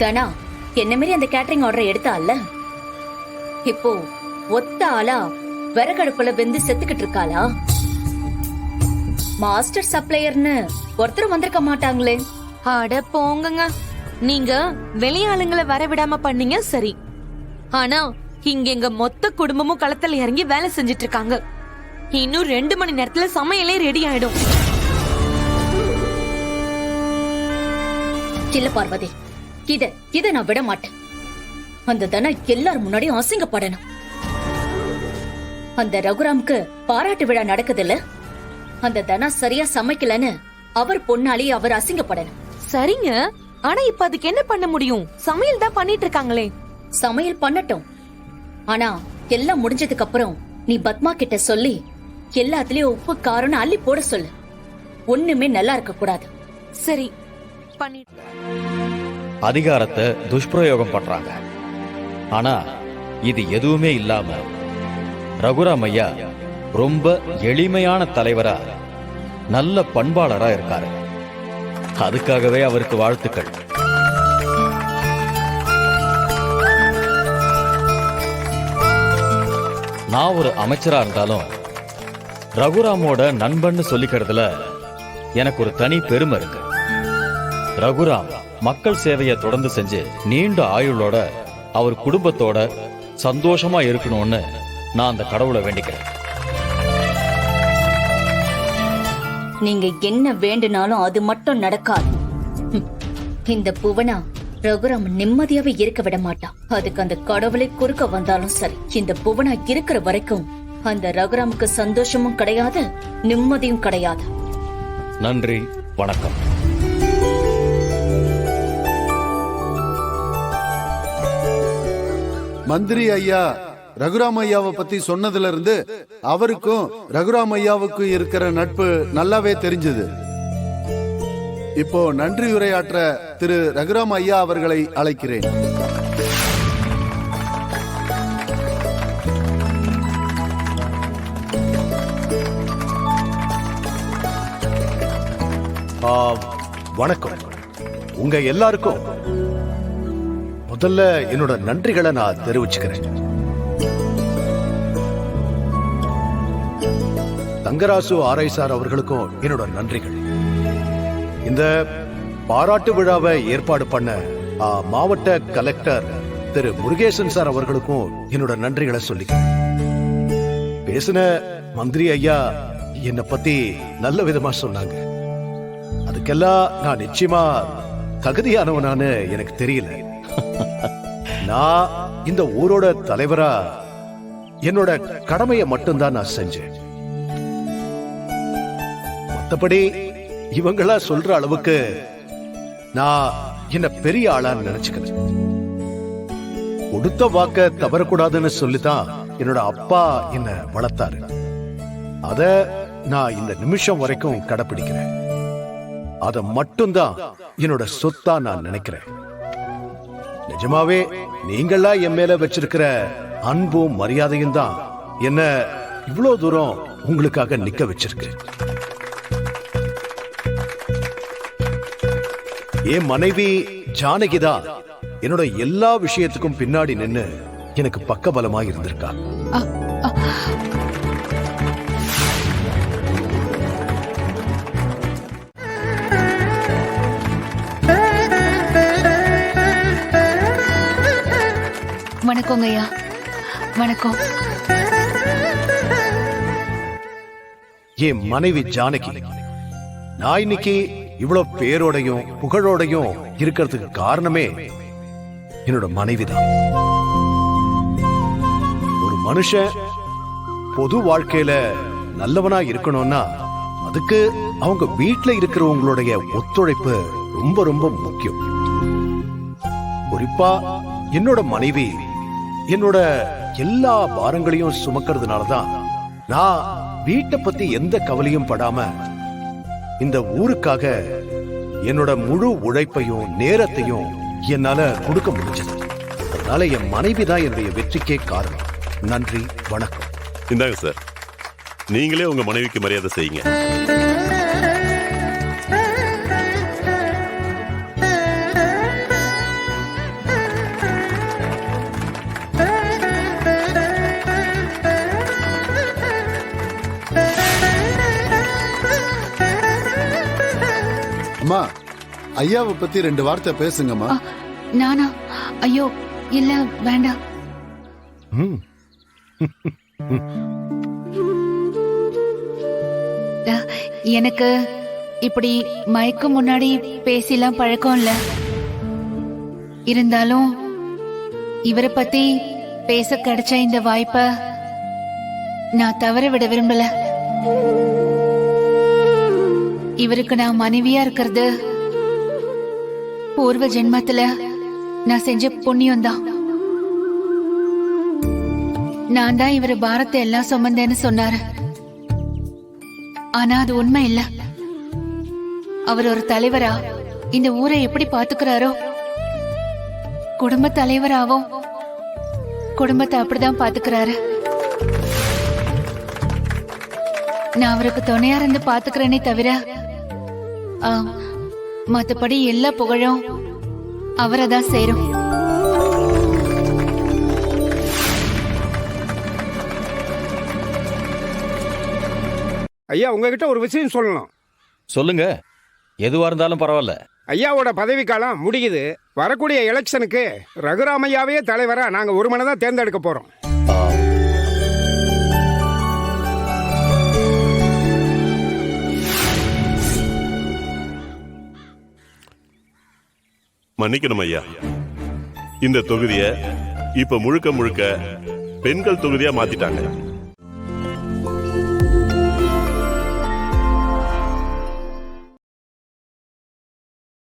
தனா என்ன மாரி அந்த கேட்டரிங் ஆர்டர் எடுத்தால, இப்போ ஒத்த ஆளா விறகடுப்புல வெந்து செத்துக்கிட்டு இருக்காளா? மாஸ்டர் சப்ளையர்னு ஒருத்தர் வந்திருக்க மாட்டாங்களே. அட போங்கங்க, நீங்க வெளியாளுங்களை வர விடாம பண்ணீங்க சரி. ஆனா இங்க எங்க மொத்த குடும்பமும் களத்துல இறங்கி வேலை செஞ்சிட்டு இருக்காங்க. இன்னும் 2 மணி நேரத்துல சமையலே ரெடி ஆயிடும். இல்ல பார்வதி, இத நான் விட மாட்டேன். அந்த தனா எல்லாரும் முன்னாடியும் அசிங்கப்படணும். அந்த ரகுராம்க்கு பாராட்டு விழா நடக்குதுல்ல, அந்த தனா சரியா சமைக்கலன்னு அவர் பொண்ணாலே அவர் அசிங்கப்படணும். சரிங்க, ஆனா இப்ப அதுக்கு என்ன பண்ண முடியும்? சமையல் தான் பண்ணிட்டு இருக்காங்களே. சமையல் பண்ணட்டும். ஆனா எல்லாம் முடிஞ்சதுக்கு அப்புறம் நீ பத்மா கிட்ட சொல்லி எல்லாத்துலயும் உப்பு காரம்னு அள்ளி போட சொல்லு. ஒண்ணுமே நல்லா இருக்க கூடாது. சரி, பண்ணிட்டு. அதிகாரத்தை துஷ்பிரயோகம் பண்றாங்க. ஆனா இது எதுவுமே இல்லாம ரகுராம் ஐயா ரொம்ப எளிமையான தலைவரா, நல்ல பண்பாளரா இருக்காரு. அதுக்காகவே அவருக்கு வாழ்த்துக்கள். நான் ஒரு அமைச்சரா இருந்தாலும் ரகுராமோட நண்பன்னு சொல்லிக்கிறதுல எனக்கு ஒரு தனி பெருமை இருக்கு. ரகுராம் மக்கள் சேவையை தொடர்ந்து செஞ்சு நீண்ட ஆயுளோட அவர் குடும்பத்தோட சந்தோஷமா இருக்கணும்னு நான் அந்த கடவுளை வேண்டிக்கிறேன். நீங்க என்ன வேண்டுனாலும் அது மட்டும் நடக்காது. இந்த புவனா ரகுராம் நிம்மதியாவே இருக்க விட மாட்டான். அதுக்கு அந்த கடவுளை குறுக்க வந்தாலும் சரி, இந்த புவனா இருக்கிற வரைக்கும் அந்த ரகுராமுக்கு சந்தோஷமும் கிடையாது, நிம்மதியும் கிடையாது. நன்றி, வணக்கம். மந்திரி ஐயா ரகுராம் ஐயாவை பத்தி சொன்னதுல இருந்து அவருக்கும் ரகுராம் ஐயாவுக்கும் இருக்கிற நட்பு நல்லாவே தெரிஞ்சது. இப்போ நன்றி உரையாற்ற திரு ரகுராம் ஐயா அவர்களை அழைக்கிறேன். வணக்கம். உங்க எல்லாருக்கும் முதல்ல என்னோட நன்றிகளை நான் தெரிவிச்சுக்கிறேன். தங்கராசு ஆர்ஐசார் அவர்களுக்கும் என்னோட நன்றிகள். இந்த பாராட்டு விழாவை ஏற்பாடு பண்ண மாவட்ட கலெக்டர் திரு முருகேசன் சார் அவர்களுக்கும் என்னோட நன்றிகளை சொல்லிக்கிறேன். பேசின மந்திரி ஐயா என்னை பத்தி நல்ல விதமா சொன்னாங்க. அதுக்கெல்லாம் நான் நிச்சயமா தகுதியானவனான்னு எனக்கு தெரியல. நான் இந்த ஊரோட தலைவரா என்னோட கடமையை மட்டும்தான் நான் செஞ்சேன். மத்தபடி இவங்களா சொல்ற அளவுக்கு நான் என்ன பெரிய ஆளான்னு நினைச்சுக்கிறேன். கொடுத்த வாக்க தவறக்கூடாதுன்னு சொல்லிதான் என்னோட அப்பா என்ன வளர்த்தாரு. அத நான் இந்த நிமிஷம் வரைக்கும் கடைபிடிக்கிறேன். அத மட்டும்தான் என்னோட சொத்தா நான் நினைக்கிறேன். நிஜமாவே நீங்களா என் மேல வச்சிருக்கிற அன்பும் மரியாதையும் தான் என்ன இவ்வளவு தூரம் உங்களுக்காக நிக்க வச்சிருக்கு. என் மனைவி ஜானகிதான் என்னோட எல்லா விஷயத்துக்கும் பின்னாடி நின்னு எனக்கு பக்கபலமா இருந்திருக்கா. வணக்கங்க ஐயா. வணக்கம். என் மனைவி ஜானகி, நான் இன்னைக்கு இவ்வளவு பேரோடையும் புகழோடையும் இருக்கிறதுக்கு காரணமே என்னோட மனைவிதான். ஒரு மனுஷன் பொது வாழ்க்கையில நல்லவனா இருக்கணும்னா அதுக்கு அவங்க வீட்டுல இருக்கிறவங்களுடைய ஒத்துழைப்பு ரொம்ப ரொம்ப முக்கியம். குறிப்பா என்னோட மனைவி என்னோட எல்லா பாரங்களையும் சுமக்கிறதுனாலதான் நான் வீட்டை பத்தி எந்த கவலையும் படாம இந்த ஊருக்காக என்னோட முழு உழைப்பையும் நேரத்தையும் என்னால கொடுக்க முடிஞ்சது. அதனால என் மனைவி தான் என்னுடைய வெற்றிக்கே காரணம். நன்றி, வணக்கம். இந்தாங்க சார், நீங்களே உங்க மனைவிக்கு மரியாதை செய்யுங்க. அம்மா, ஐயாவை பத்தி 2 வார்த்தை பேசுங்கம்மா. நானா? ஐயோ இல்ல, வேண்டாம். ம். எனக்கு இப்படி மயக்கம் முன்னாடி பேசிலாம் பழக்கம் இல்ல. இருந்தாலும் இவரை பத்தி பேச கிடைச்ச இந்த வாய்ப்ப நான் தவற விட விரும்பல. இவருக்கு நான் மனைவியா இருக்கிறது பூர்வ ஜென்மத்துல நான் செஞ்ச புண்ணியம் தான். நான் தான் இவரு பாரத்தை எல்லாம் சுமந்தேன்னு சொன்னாரு. ஆனா அது உண்மை இல்ல. அவர் ஒரு தலைவரா இந்த ஊரை எப்படி பாத்துக்கிறாரோ, குடும்ப தலைவராவும் குடும்பத்தை அப்படிதான் பாத்துக்கிறாரு. நான் அவருக்கு துணையா இருந்து பாத்துக்கிறேனே தவிர மத்தபடி எல்லா புகழும் அவரை தான் சேரும். ஐயா, உங்ககிட்ட ஒரு விஷயம் சொல்லணும். சொல்லுங்க, எதுவா இருந்தாலும் பரவாயில்ல. ஐயாவோட பதவி காலம் முடியுது. வரக்கூடிய எலெக்ஷனுக்கு ரகுராமையாவே தலைவரா நாங்க ஒரு மனதான் தேர்ந்தெடுக்க போறோம். மன்னிக்கணும் ஐயா, இந்த தொகுதியை இப்ப முழுக்க முழுக்க பெண்கள் தொகுதியா மாத்திட்டாங்க.